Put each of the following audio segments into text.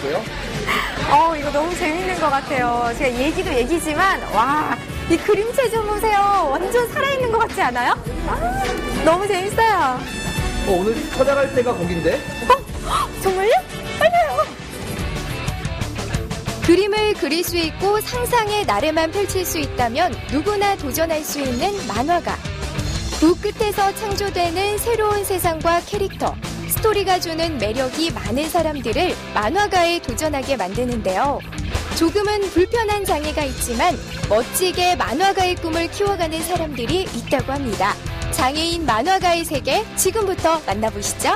보셨어요? 이거 너무 재밌는 것 같아요. 제가 얘기도 얘기지만, 와, 이 그림체 좀 보세요. 완전 살아있는 것 같지 않아요? 너무 재밌어요. 오늘 찾아갈 때가 거긴데? 정말요? 빨리요. 그림을 그릴 수 있고 상상의 나래만 펼칠 수 있다면 누구나 도전할 수 있는 만화가. 그 끝에서 창조되는 새로운 세상과 캐릭터, 스토리가 주는 매력이 많은 사람들을 만화가에 도전하게 만드는데요. 조금은 불편한 장애가 있지만 멋지게 만화가의 꿈을 키워가는 사람들이 있다고 합니다. 장애인 만화가의 세계 지금부터 만나보시죠.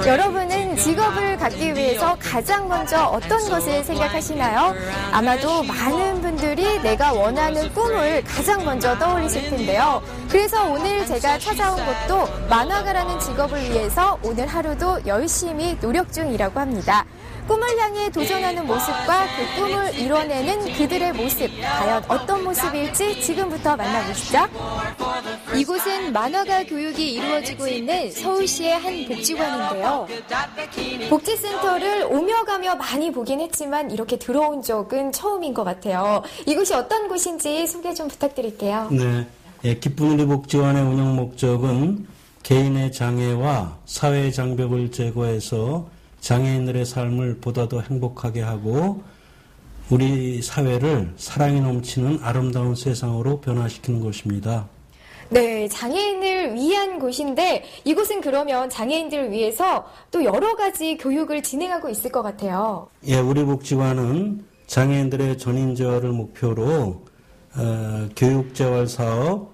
여러분은 직업을 갖기 위해서 가장 먼저 어떤 것을 생각하시나요? 아마도 많은 분들이 내가 원하는 꿈을 가장 먼저 떠올리실 텐데요. 그래서 오늘 제가 찾아온 곳도 만화가라는 직업을 위해서 오늘 하루도 열심히 노력 중이라고 합니다. 꿈을 향해 도전하는 모습과 그 꿈을 이뤄내는 그들의 모습, 과연 어떤 모습일지 지금부터 만나보시죠. 이곳은 만화가 교육이 이루어지고 있는 서울시의 한 복지관인데요. 복지센터를 오며 가며 많이 보긴 했지만 이렇게 들어온 적은 처음인 것 같아요. 이곳이 어떤 곳인지 소개 좀 부탁드릴게요. 네, 기쁜 우리 복지관의 운영 목적은 개인의 장애와 사회의 장벽을 제거해서 장애인들의 삶을 보다 더 행복하게 하고 우리 사회를 사랑이 넘치는 아름다운 세상으로 변화시키는 곳입니다. 네, 장애인을 위한 곳인데 이곳은 그러면 장애인들을 위해서 또 여러 가지 교육을 진행하고 있을 것 같아요. 예, 우리 복지관은 장애인들의 전인재활을 목표로 교육재활사업,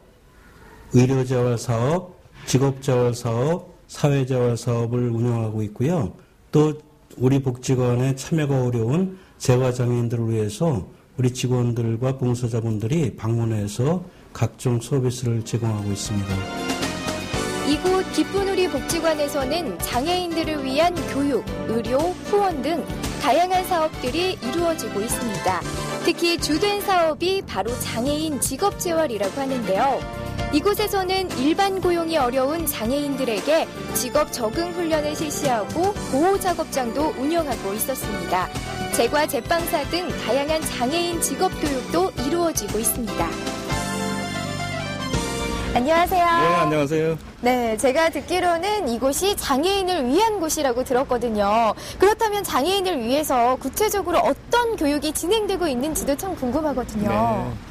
의료재활사업, 직업재활사업, 사회재활사업을 운영하고 있고요. 또 우리 복지관에 참여가 어려운 재활장애인들을 위해서 우리 직원들과 봉사자분들이 방문해서 각종 서비스를 제공하고 있습니다. 이곳 기쁜 우리 복지관에서는 장애인들을 위한 교육, 의료, 후원 등 다양한 사업들이 이루어지고 있습니다. 특히 주된 사업이 바로 장애인 직업재활이라고 하는데요. 이곳에서는 일반 고용이 어려운 장애인들에게 직업 적응 훈련을 실시하고 보호 작업장도 운영하고 있었습니다. 제과 제빵사 등 다양한 장애인 직업 교육도 이루어지고 있습니다. 안녕하세요. 네, 안녕하세요. 네, 제가 듣기로는 이곳이 장애인을 위한 곳이라고 들었거든요. 그렇다면 장애인을 위해서 구체적으로 어떤 교육이 진행되고 있는지도 참 궁금하거든요. 네.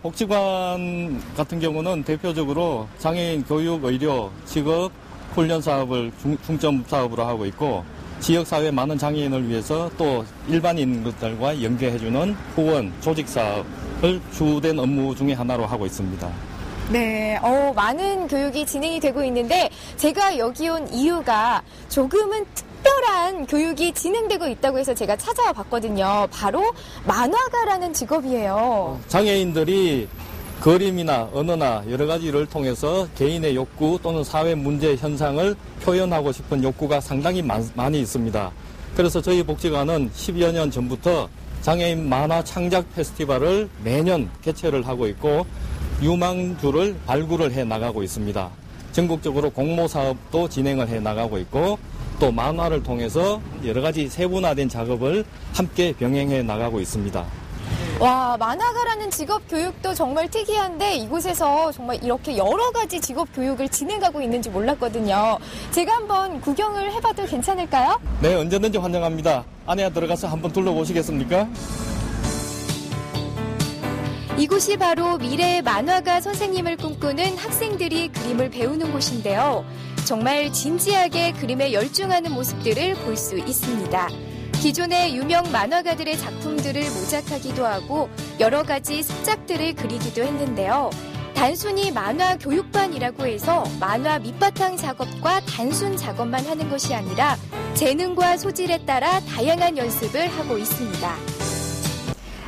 복지관 같은 경우는 대표적으로 장애인 교육, 의료, 직업, 훈련 사업을 중점 사업으로 하고 있고 지역사회 많은 장애인을 위해서 또 일반인들과 연계해주는 후원, 조직 사업을 주된 업무 중에 하나로 하고 있습니다. 네, 많은 교육이 진행이 되고 있는데 제가 여기 온 이유가 조금은 특별한 교육이 진행되고 있다고 해서 제가 찾아와 봤거든요. 바로 만화가라는 직업이에요. 장애인들이 그림이나 언어나 여러 가지를 통해서 개인의 욕구 또는 사회 문제 현상을 표현하고 싶은 욕구가 상당히 많이 있습니다. 그래서 저희 복지관은 10여 년 전부터 장애인 만화 창작 페스티벌을 매년 개최를 하고 있고 유망주를 발굴을 해 나가고 있습니다. 전국적으로 공모 사업도 진행을 해 나가고 있고 또 만화를 통해서 여러 가지 세분화된 작업을 함께 병행해 나가고 있습니다. 와, 만화가라는 직업 교육도 정말 특이한데 이곳에서 정말 이렇게 여러 가지 직업 교육을 진행하고 있는지 몰랐거든요. 제가 한번 구경을 해봐도 괜찮을까요? 네, 언제든지 환영합니다. 안에 들어가서 한번 둘러보시겠습니까? 이곳이 바로 미래의 만화가 선생님을 꿈꾸는 학생들이 그림을 배우는 곳인데요. 정말 진지하게 그림에 열중하는 모습들을 볼 수 있습니다. 기존의 유명 만화가들의 작품들을 모작하기도 하고 여러 가지 습작들을 그리기도 했는데요. 단순히 만화 교육반이라고 해서 만화 밑바탕 작업과 단순 작업만 하는 것이 아니라 재능과 소질에 따라 다양한 연습을 하고 있습니다.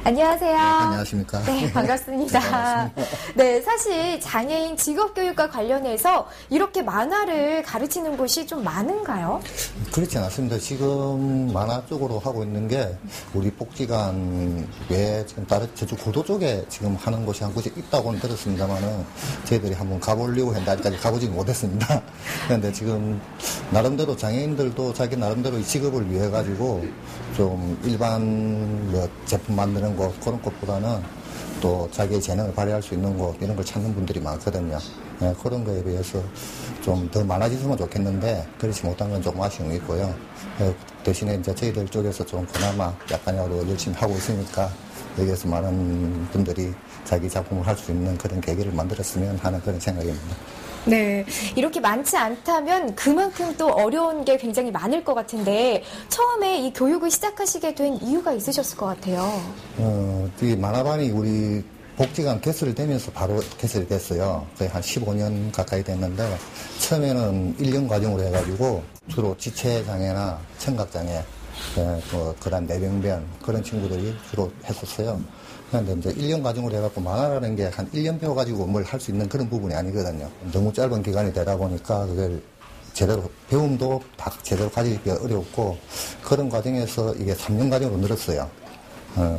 안녕하세요. 안녕하십니까. 네, 반갑습니다. 네, 사실 장애인 직업교육과 관련해서 이렇게 만화를 가르치는 곳이 좀 많은가요? 그렇지 않습니다. 지금 만화 쪽으로 하고 있는 게 우리 복지관 외에 지금 다른 저쪽 고도 쪽에 지금 하는 곳이 한 곳이 있다고는 들었습니다만은 저희들이 한번 가보려고 했는데 아직까지 가보지 못했습니다. 그런데 지금 나름대로 장애인들도 자기 나름대로 이 직업을 위해 가지고 좀 일반 뭐 제품 만드는 곳 그런 곳보다는 또 자기의 재능을 발휘할 수 있는 곳 이런 걸 찾는 분들이 많거든요. 네, 그런 거에 비해서 좀 더 많아졌으면 좋겠는데 그렇지 못한 건 조금 아쉬움이 있고요. 대신에 이제 저희들 쪽에서 좀 그나마 약간이라도 열심히 하고 있으니까 여기에서 많은 분들이 자기 작품을 할 수 있는 그런 계기를 만들었으면 하는 그런 생각입니다. 네, 이렇게 많지 않다면 그만큼 또 어려운 게 굉장히 많을 것 같은데 처음에 이 교육을 시작하시게 된 이유가 있으셨을 것 같아요. 이 만화반이 우리 복지관 개설되면서 바로 개설이 됐어요. 거의 한 15년 가까이 됐는데 처음에는 1년 과정으로 해가지고 주로 지체장애나 청각장애, 그다음 뇌병변 그런 친구들이 주로 했었어요. 그런데 이제 1년 과정으로 해갖고 만화라는 게 한 1년 배워가지고 뭘 할 수 있는 그런 부분이 아니거든요. 너무 짧은 기간이 되다 보니까 그걸 제대로, 배움도 다 제대로 가지기가 어렵고 그런 과정에서 이게 3년 과정으로 늘었어요.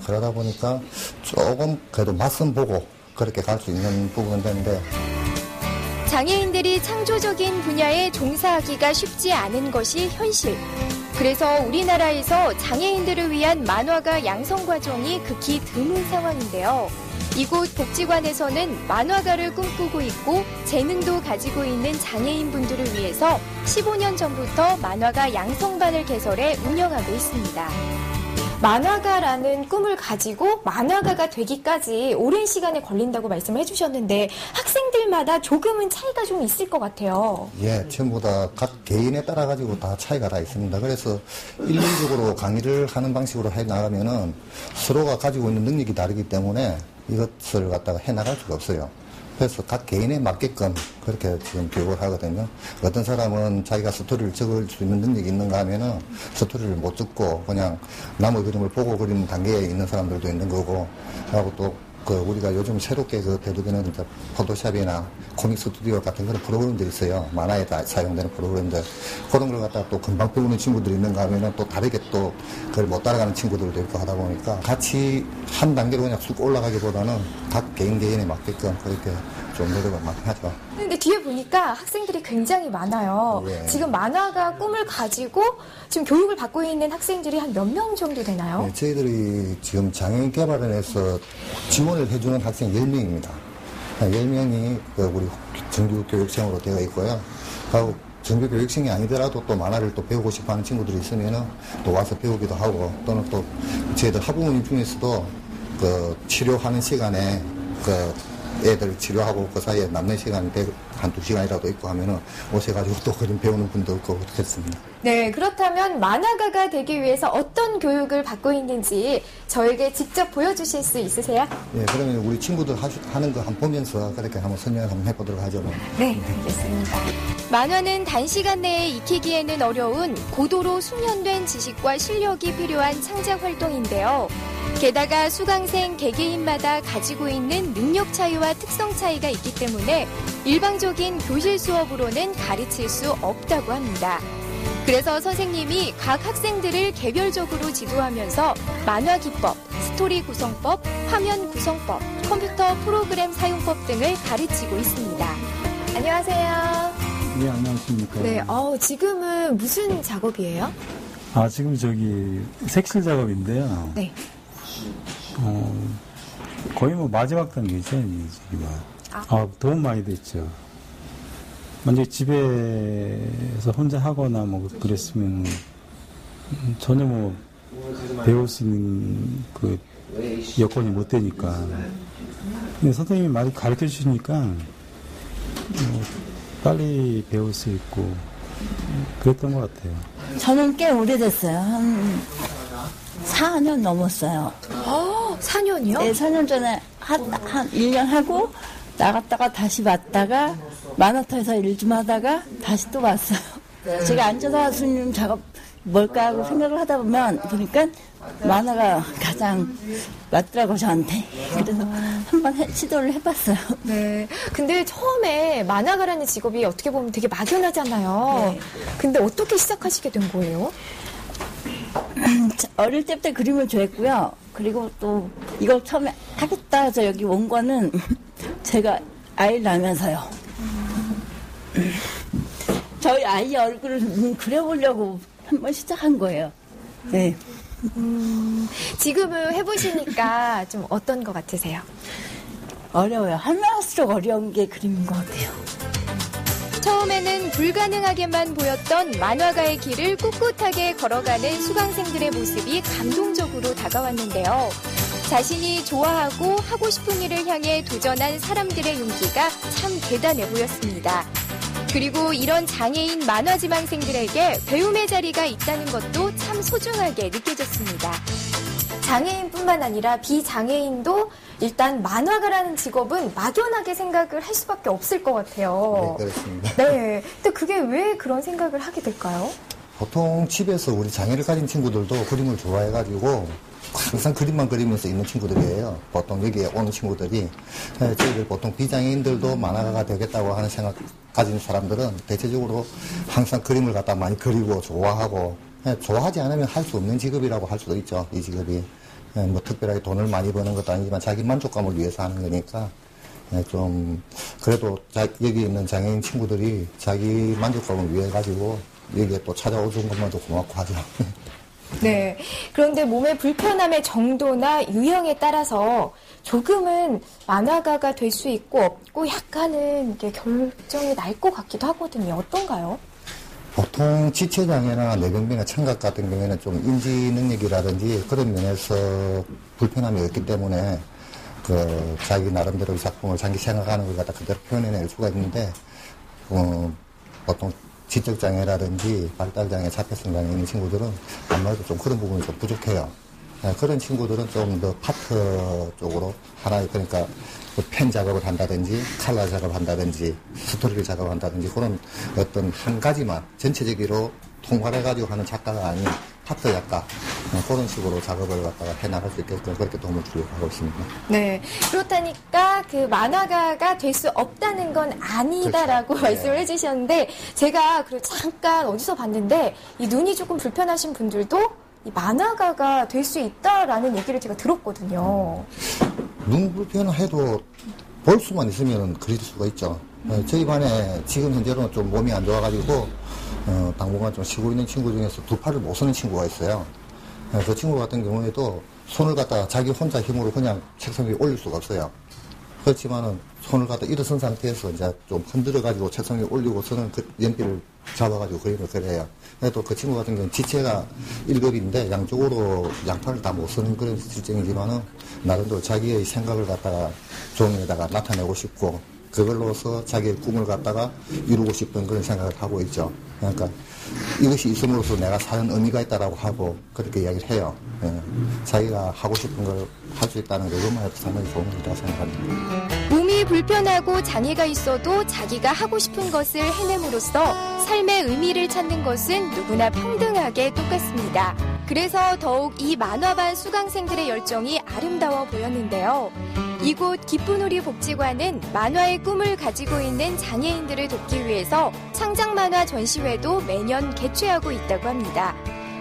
그러다 보니까 조금 그래도 맛은 보고 그렇게 갈 수 있는 부분은 되는데 장애인들이 창조적인 분야에 종사하기가 쉽지 않은 것이 현실. 그래서 우리나라에서 장애인들을 위한 만화가 양성 과정이 극히 드문 상황인데요. 이곳 복지관에서는 만화가를 꿈꾸고 있고 재능도 가지고 있는 장애인분들을 위해서 15년 전부터 만화가 양성반을 개설해 운영하고 있습니다. 만화가라는 꿈을 가지고 만화가가 되기까지 오랜 시간이 걸린다고 말씀을 해주셨는데 학생들마다 조금은 차이가 좀 있을 것 같아요. 예, 전부 다 각 개인에 따라 가지고 다 차이가 다 있습니다. 그래서 일률적으로 강의를 하는 방식으로 해 나가면은 서로가 가지고 있는 능력이 다르기 때문에 이것을 갖다가 해 나갈 수가 없어요. 그래서 각 개인에 맞게끔 그렇게 지금 교육을 하거든요. 어떤 사람은 자기가 스토리를 적을 수 있는 능력이 있는가 하면은 스토리를 못 적고 그냥 남의 그림을 보고 그리는 단계에 있는 사람들도 있는 거고, 하고 또 우리가 요즘 새롭게 대두되는 이제 포토샵이나 코믹 스튜디오 같은 그런 프로그램들이 있어요. 만화에 다 사용되는 프로그램들. 그런 걸 갖다가 또 금방 배우는 친구들이 있는가 하면은 또 다르게 또 그걸 못 따라가는 친구들도 있고 하다 보니까 같이 한 단계로 그냥 쑥 올라가기보다는 각 개인에 맞게끔 그렇게 좀 노력을 많이 하죠. 근데 뒤에 보니까 학생들이 굉장히 많아요. 네. 지금 만화가 꿈을 가지고 지금 교육을 받고 있는 학생들이 한 몇 명 정도 되나요? 네, 저희들이 지금 장애인 개발원에서 지원을 해주는 학생 10명입니다. 10명이 우리 정규 교육생으로 되어 있고요. 하고 정규 교육생이 아니더라도 또 만화를 또 배우고 싶어 하는 친구들이 있으면은 또 와서 배우기도 하고, 또는 또 저희들 학부모님 중에서도 치료하는 시간에 애들 치료하고 그 사이에 남는 시간이 한 2시간이라도 있고 하면은 오셔가지고 또 그림 배우는 분도 있고 그렇겠습니다. 네, 그렇다면 만화가가 되기 위해서 어떤 교육을 받고 있는지 저에게 직접 보여주실 수 있으세요? 예, 그러면 우리 친구들 하는 거 한번 보면서 그렇게 한번 설명을 한번 해보도록 하죠. 네, 알겠습니다. 만화는 단시간 내에 익히기에는 어려운 고도로 숙련된 지식과 실력이 필요한 창작 활동인데요. 게다가 수강생 개개인마다 가지고 있는 능력 차이와 특성 차이가 있기 때문에 일방적인 교실 수업으로는 가르칠 수 없다고 합니다. 그래서 선생님이 각 학생들을 개별적으로 지도하면서 만화 기법, 스토리 구성법, 화면 구성법, 컴퓨터 프로그램 사용법 등을 가르치고 있습니다. 안녕하세요. 네, 안녕하십니까. 네, 지금은 무슨 작업이에요? 지금 색칠 작업인데요. 네. 거의 마지막 단계죠, 지금. 도움 많이 됐죠. 먼저 집에서 혼자 하거나 그랬으면 전혀 배울 수 있는 여건이 못 되니까. 근데 선생님이 많이 가르쳐 주시니까 빨리 배울 수 있고 그랬던 것 같아요. 저는 꽤 오래됐어요. 한 4년 넘었어요. 4년이요? 네, 4년 전에 한 1년 하고 나갔다가 다시 왔다가 만화터에서 일 좀 하다가 다시 또 왔어요. 제가 앉아서 할 수 있는 작업 뭘까 하고 생각을 하다 보니까 만화가 가장 맞더라고 저한테. 그래서 한번 시도를 해봤어요. 네. 근데 처음에 만화가라는 직업이 어떻게 보면 되게 막연하잖아요. 네. 근데 어떻게 시작하시게 된 거예요? 어릴 때부터 그림을 좋아했고요. 그리고 또 이걸 처음에 하겠다 해서 여기 온 거는 제가 아이를 낳으면서요. 저희 아이 얼굴을 그려보려고 한번 시작한 거예요. 네. 지금은 해보시니까 좀 어떤 것 같으세요? 어려워요. 하면 할수록 어려운 게 그림인 것 같아요. 처음에는 불가능하게만 보였던 만화가의 길을 꿋꿋하게 걸어가는 수강생들의 모습이 감동적으로 다가왔는데요. 자신이 좋아하고 하고 싶은 일을 향해 도전한 사람들의 용기가 참 대단해 보였습니다. 그리고 이런 장애인 만화 지망생들에게 배움의 자리가 있다는 것도 참 소중하게 느껴졌습니다. 장애인뿐만 아니라 비장애인도 일단 만화가라는 직업은 막연하게 생각을 할 수밖에 없을 것 같아요. 네, 그렇습니다. 네. 근데 그게 왜 그런 생각을 하게 될까요? 보통 집에서 우리 장애를 가진 친구들도 그림을 좋아해가지고 항상 그림만 그리면서 있는 친구들이에요. 보통 여기에 오는 친구들이. 저희들 보통 비장애인들도 만화가가 되겠다고 하는 생각 가진 사람들은 대체적으로 항상 그림을 갖다 많이 그리고 좋아하고, 좋아하지 않으면 할 수 없는 직업이라고 할 수도 있죠, 이 직업이. 뭐 특별하게 돈을 많이 버는 것도 아니지만 자기 만족감을 위해서 하는 거니까 좀 그래도 여기 있는 장애인 친구들이 자기 만족감을 위해 가지고 여기에 또 찾아오는 것만도 고맙고 하죠. 네. 그런데 몸의 불편함의 정도나 유형에 따라서 조금은 만화가가 될 수 있고 없고 약간은 이게 결정이 날 것 같기도 하거든요. 어떤가요? 보통 지체장애나 뇌병변이나 청각 같은 경우에는 좀 인지 능력이라든지 그런 면에서 불편함이 없기 때문에 자기 나름대로 이 작품을 자기 생각하는 걸 갖다 그대로 표현해낼 수가 있는데, 보통 지적장애라든지 발달장애, 자폐성 장애 있는 친구들은 아무래도 좀 그런 부분이 좀 부족해요. 그런 친구들은 좀 더 파트 쪽으로 하나의, 그러니까 펜 작업을 한다든지 칼라 작업을 한다든지 스토리를 작업한다든지 그런 어떤 한 가지만 전체적으로 통괄해가지고 하는 작가가 아닌 파트 작가, 그런 식으로 작업을 갖다가 해나갈 수 있게끔 그렇게 도움을 주려고 하고 있습니다. 네. 그렇다니까 그 만화가가 될 수 없다는 건 아니다라고 그렇죠. 말씀을 해주셨는데, 제가 그리고 잠깐 어디서 봤는데 이 눈이 조금 불편하신 분들도 이 만화가가 될 수 있다라는 얘기를 제가 들었거든요. 눈 불편해도 볼 수만 있으면 그릴 수가 있죠. 저희 반에 지금 현재로는 좀 몸이 안 좋아가지고 당분간 좀 쉬고 있는 친구 중에서 두 팔을 못 쓰는 친구가 있어요. 그 친구 같은 경우에도 손을 갖다가 자기 혼자 힘으로 그냥 책상 위에 올릴 수가 없어요. 그렇지만은 손을 갖다 일어선 상태에서 이제 좀 흔들어가지고 책상 위에 올리고서는 그 연필을 잡아가지고 그림을 그려요. 또 그 친구 같은 경우는 지체가 1급인데 양쪽으로 양팔을 다 못 쓰는 그런 실정이지만은 나름대로 자기의 생각을 갖다가 종이에다가 나타내고 싶고 그걸로서 자기의 꿈을 갖다가 이루고 싶은 그런 생각을 하고 있죠. 그러니까 이것이 있음으로써 내가 사는 의미가 있다라고 하고 그렇게 이야기를 해요. 자기가 하고 싶은 걸 할 수 있다는 게 그것만 해도 상당히 좋은 일이라고 생각합니다. 몸이 불편하고 장애가 있어도 자기가 하고 싶은 것을 해냄으로써 삶의 의미를 찾는 것은 누구나 평등하게 똑같습니다. 그래서 더욱 이 만화반 수강생들의 열정이 아름다워 보였는데요. 이곳 기쁜우리 복지관은 만화의 꿈을 가지고 있는 장애인들을 돕기 위해서 창작만화 전시회도 매년 개최하고 있다고 합니다.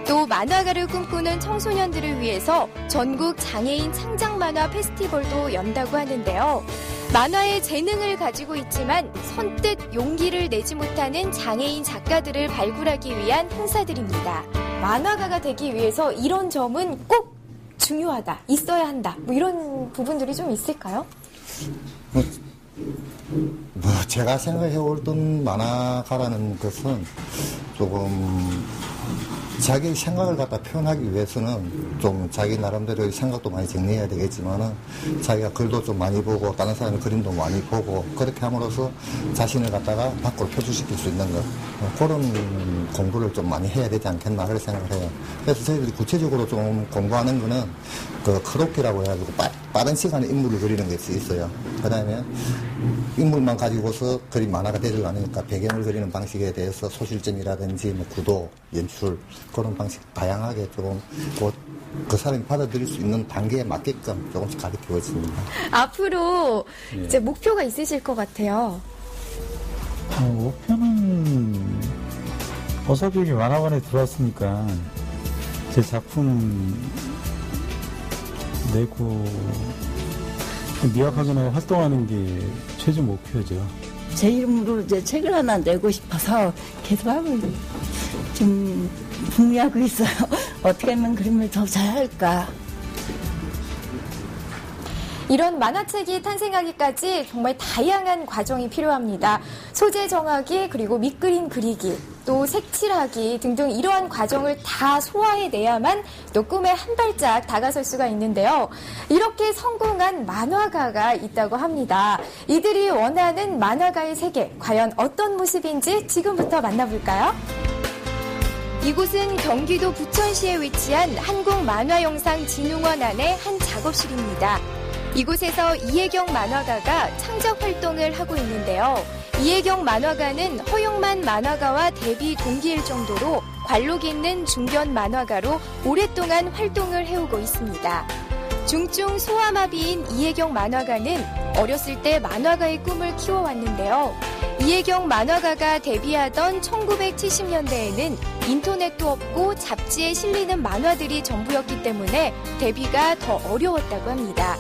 또 만화가를 꿈꾸는 청소년들을 위해서 전국 장애인 창작만화 페스티벌도 연다고 하는데요. 만화의 재능을 가지고 있지만 선뜻 용기를 내지 못하는 장애인 작가들을 발굴하기 위한 행사들입니다. 만화가가 되기 위해서 이런 점은 꼭 중요하다, 있어야 한다, 뭐 이런 부분들이 좀 있을까요? 제가 생각해오던 만화가라는 것은 조금 자기 생각을 갖다 표현하기 위해서는 좀 자기 나름대로의 생각도 많이 정리해야 되겠지만은 자기가 글도 좀 많이 보고 다른 사람의 그림도 많이 보고 그렇게 함으로써 자신을 갖다가 밖으로 표출시킬 수 있는 것, 그런 공부를 좀 많이 해야 되지 않겠나 그렇게 생각을 해요. 그래서 저희들이 구체적으로 좀 공부하는 거는 그 크로키라고 해가지고 빠른 시간에 인물을 그리는 게 있어요. 그 다음에 인물만 가지고서 그림 만화가 되질 않으니까 배경을 그리는 방식에 대해서 소실점이라든지 뭐 구도, 연출 그런 방식 다양하게 조금 그 사람이 받아들일 수 있는 단계에 맞게끔 조금씩 가르치고 있습니다. 앞으로 이제 목표가 있으실 것 같아요. 목표는 어차피 여기 만화관에 들어왔으니까 제 작품 내고 미약하게나 활동하는 게 최종 목표죠. 제 이름으로 이제 책을 하나 내고 싶어서 계속 하고 좀 궁리하고 있어요. 어떻게 하면 그림을 더 잘할까. 이런 만화책이 탄생하기까지 정말 다양한 과정이 필요합니다. 소재 정하기, 그리고 밑그림 그리기, 또 색칠하기 등등 이러한 과정을 다 소화해내야만 또 꿈에 한 발짝 다가설 수가 있는데요. 이렇게 성공한 만화가가 있다고 합니다. 이들이 원하는 만화가의 세계, 과연 어떤 모습인지 지금부터 만나볼까요? 이곳은 경기도 부천시에 위치한 한국만화영상진흥원 안의 한 작업실입니다. 이곳에서 이혜경 만화가가 창작 활동을 하고 있는데요. 이혜경 만화가는 허용만 만화가와 데뷔 동기일 정도로 관록 있는 중견 만화가로 오랫동안 활동을 해오고 있습니다. 중증 소아마비인 이혜경 만화가는 어렸을 때 만화가의 꿈을 키워왔는데요. 이혜경 만화가가 데뷔하던 1970년대에는 인터넷도 없고 잡지에 실리는 만화들이 전부였기 때문에 데뷔가 더 어려웠다고 합니다.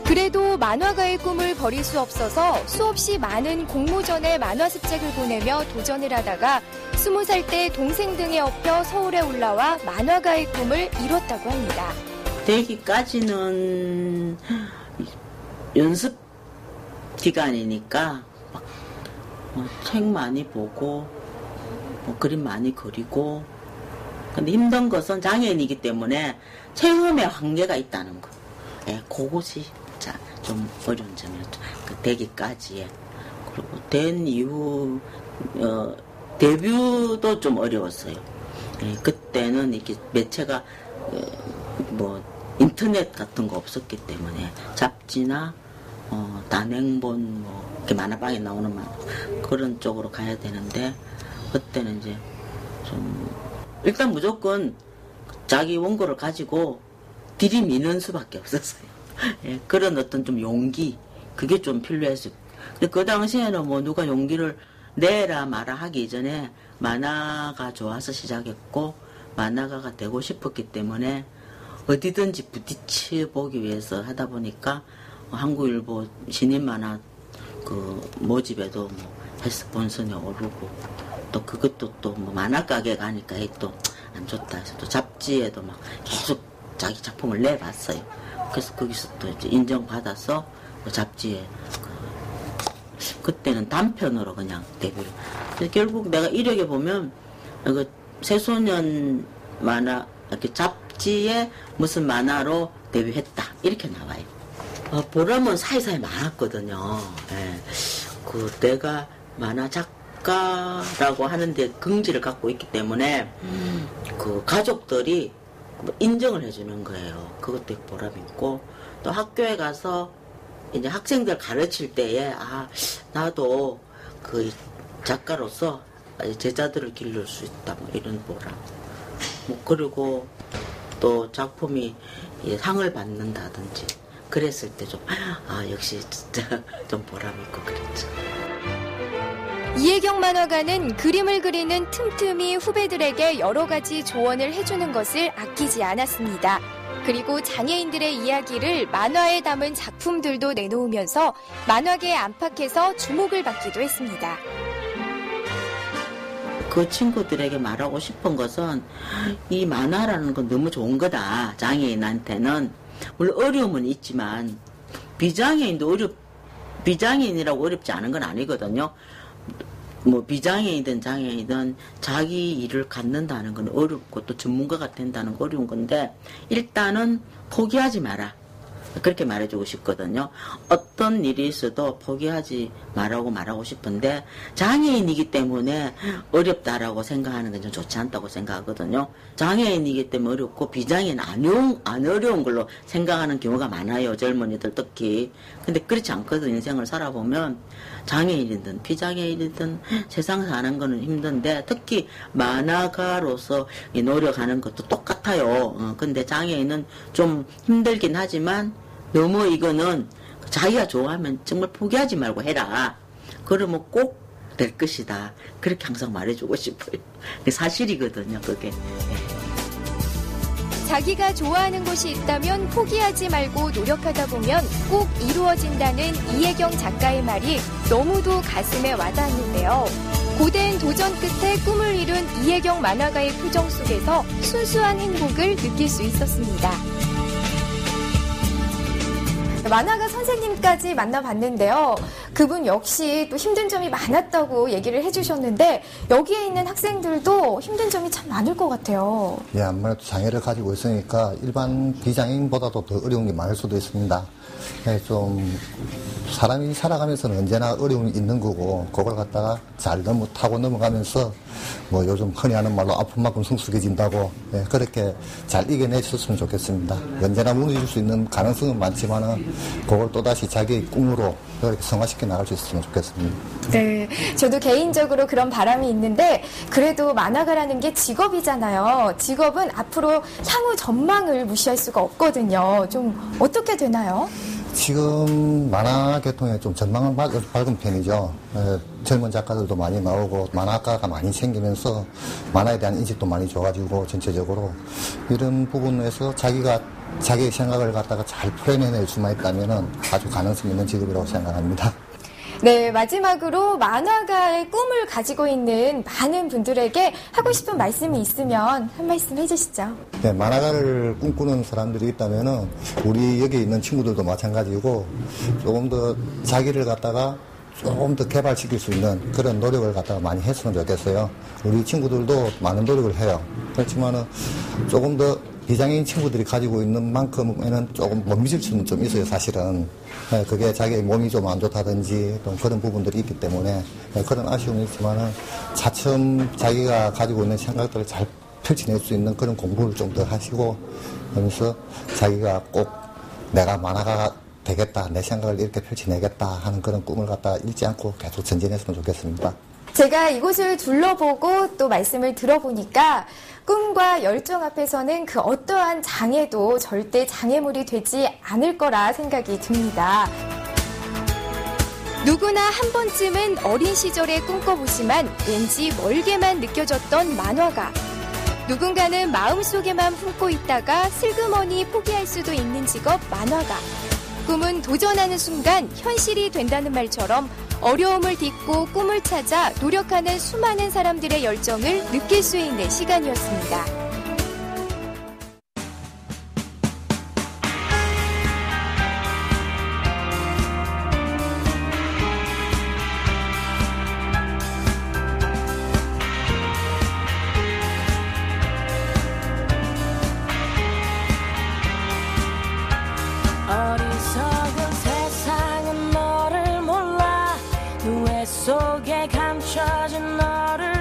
그래도 만화가의 꿈을 버릴 수 없어서 수없이 많은 공모전에 만화 습작을 보내며 도전을 하다가 20살 때 동생 등에 업혀 서울에 올라와 만화가의 꿈을 이뤘다고 합니다. 되기까지는 연습 기간이니까 책 많이 보고 그림 많이 그리고, 근데 힘든 것은 장애인이기 때문에 체험에 한계가 있다는 거. 그것이 좀 어려운 점이었죠. 그 되기까지에. 그리고 된 이후 데뷔도 좀 어려웠어요. 그때는 이렇게 매체가 인터넷 같은 거 없었기 때문에 잡지나 단행본 이렇게 만화방에 나오는 그런 쪽으로 가야 되는데, 그때는 이제 좀 일단 무조건 자기 원고를 가지고 들이미는 수밖에 없었어요. 그런 어떤 좀 용기, 그게 좀 필요했어요. 근데 그 당시에는 누가 용기를 내라 마라 하기 전에 만화가 좋아서 시작했고 만화가가 되고 싶었기 때문에 어디든지 부딪혀 보기 위해서 하다 보니까 한국일보 신인 만화 그 모집에도 헬스 본선에 오르고, 또 그것도 또 만화 가게 가니까 또 안 좋다 해서 또 잡지에도 막 계속 자기 작품을 내봤어요. 그래서 거기서 또 이제 인정받아서 잡지에 그때는 단편으로 그냥 데뷔를. 결국 내가 이력에 보면 그 새소년 만화 이렇게 잡지에 무슨 만화로 데뷔했다 이렇게 나와요. 보람은 사이사이 많았거든요. 그 내가 만화 작가라고 하는데 긍지를 갖고 있기 때문에 그 가족들이 인정을 해주는 거예요. 그것도 보람 있고, 또 학교에 가서 이제 학생들 가르칠 때에 나도 그 작가로서 제자들을 기를 수 있다 이런 보람. 그리고 또 작품이 상을 받는다든지 그랬을 때 좀 역시 진짜 좀 보람 있고 그랬죠. 이혜경 만화가는 그림을 그리는 틈틈이 후배들에게 여러 가지 조언을 해주는 것을 아끼지 않았습니다. 그리고 장애인들의 이야기를 만화에 담은 작품들도 내놓으면서 만화계 안팎에서 주목을 받기도 했습니다. 그 친구들에게 말하고 싶은 것은 이 만화라는 건 너무 좋은 거다. 장애인한테는. 물론 어려움은 있지만 비장애인이라고 어렵지 않은 건 아니거든요. 비장애인이든 장애인이든 자기 일을 갖는다는 건 어렵고 또 전문가가 된다는 건 어려운 건데, 일단은 포기하지 마라. 그렇게 말해주고 싶거든요. 어떤 일이 있어도 포기하지 말하고 싶은데 장애인이기 때문에 어렵다라고 생각하는 건 좀 좋지 않다고 생각하거든요. 장애인이기 때문에 어렵고 비장애인 안 어려운 걸로 생각하는 경우가 많아요. 젊은이들 특히. 근데 그렇지 않거든요. 인생을 살아보면 장애인이든 비장애인이든 세상 사는 거는 힘든데 특히 만화가로서 노력하는 것도 똑같아요. 근데 장애인은 좀 힘들긴 하지만 너무 이거는 자기가 좋아하면 정말 포기하지 말고 해라. 그러면 꼭 될 것이다. 그렇게 항상 말해주고 싶어요. 사실이거든요, 그게. 자기가 좋아하는 것이 있다면 포기하지 말고 노력하다 보면 꼭 이루어진다는 이혜경 작가의 말이 너무도 가슴에 와닿았는데요. 고된 도전 끝에 꿈을 이룬 이혜경 만화가의 표정 속에서 순수한 행복을 느낄 수 있었습니다. 만화가 선생님까지 만나봤는데요. 그분 역시 또 힘든 점이 많았다고 얘기를 해주셨는데 여기에 있는 학생들도 힘든 점이 참 많을 것 같아요. 예, 아무래도 장애를 가지고 있으니까 일반 비장애인보다도 더 어려운 게 많을 수도 있습니다. 예, 좀 사람이 살아가면서는 언제나 어려움이 있는 거고 그걸 갖다가 잘 타고 넘어가면서 뭐 요즘 흔히 하는 말로 아픈 만큼 성숙해진다고 예, 그렇게 잘 이겨내셨으면 좋겠습니다. 언제나 무너질 수 있는 가능성은 많지만은 그걸 또다시 자기의 꿈으로 그렇게 성화시켜 나갈 수 있으면 좋겠습니다. 네, 저도 개인적으로 그런 바람이 있는데 그래도 만화가라는 게 직업이잖아요. 직업은 앞으로 향후 전망을 무시할 수가 없거든요. 좀 어떻게 되나요? 지금 만화 계통에 좀 전망은 밝은 편이죠. 젊은 작가들도 많이 나오고 만화가가 많이 생기면서 만화에 대한 인식도 많이 좋아지고 전체적으로 이런 부분에서 자기의 생각을 갖다가 잘 표현해낼 수만 있다면 아주 가능성 있는 직업이라고 생각합니다. 네, 마지막으로 만화가의 꿈을 가지고 있는 많은 분들에게 하고 싶은 말씀이 있으면 한 말씀 해주시죠. 네, 만화가를 꿈꾸는 사람들이 있다면은 우리 여기 있는 친구들도 마찬가지고 조금 더 자기를 갖다가 조금 더 개발시킬 수 있는 그런 노력을 갖다가 많이 했으면 좋겠어요. 우리 친구들도 많은 노력을 해요. 그렇지만은 조금 더 비장애인 친구들이 가지고 있는 만큼에는 조금 못 미칠 수는 좀 있어요, 사실은. 그게 자기의 몸이 좀 안 좋다든지 또 그런 부분들이 있기 때문에 그런 아쉬움이 있지만은 차츰 자기가 가지고 있는 생각들을 잘 펼쳐낼 수 있는 그런 공부를 좀 더 하시고 그러면서 자기가 꼭 내가 만화가가 되겠다, 내 생각을 이렇게 펼쳐내겠다 하는 그런 꿈을 갖다가 잃지 않고 계속 전진했으면 좋겠습니다. 제가 이곳을 둘러보고 또 말씀을 들어보니까 꿈과 열정 앞에서는 그 어떠한 장애도 절대 장애물이 되지 않을 거라 생각이 듭니다. 누구나 한 번쯤은 어린 시절에 꿈꿔보지만 왠지 멀게만 느껴졌던 만화가. 누군가는 마음속에만 품고 있다가 슬그머니 포기할 수도 있는 직업 만화가. 꿈은 도전하는 순간 현실이 된다는 말처럼 어려움을 딛고 꿈을 찾아 노력하는 수많은 사람들의 열정을 느낄 수 있는 시간이었습니다. 어리석은 세상은 너를 몰라 누에 속에 감춰진 너를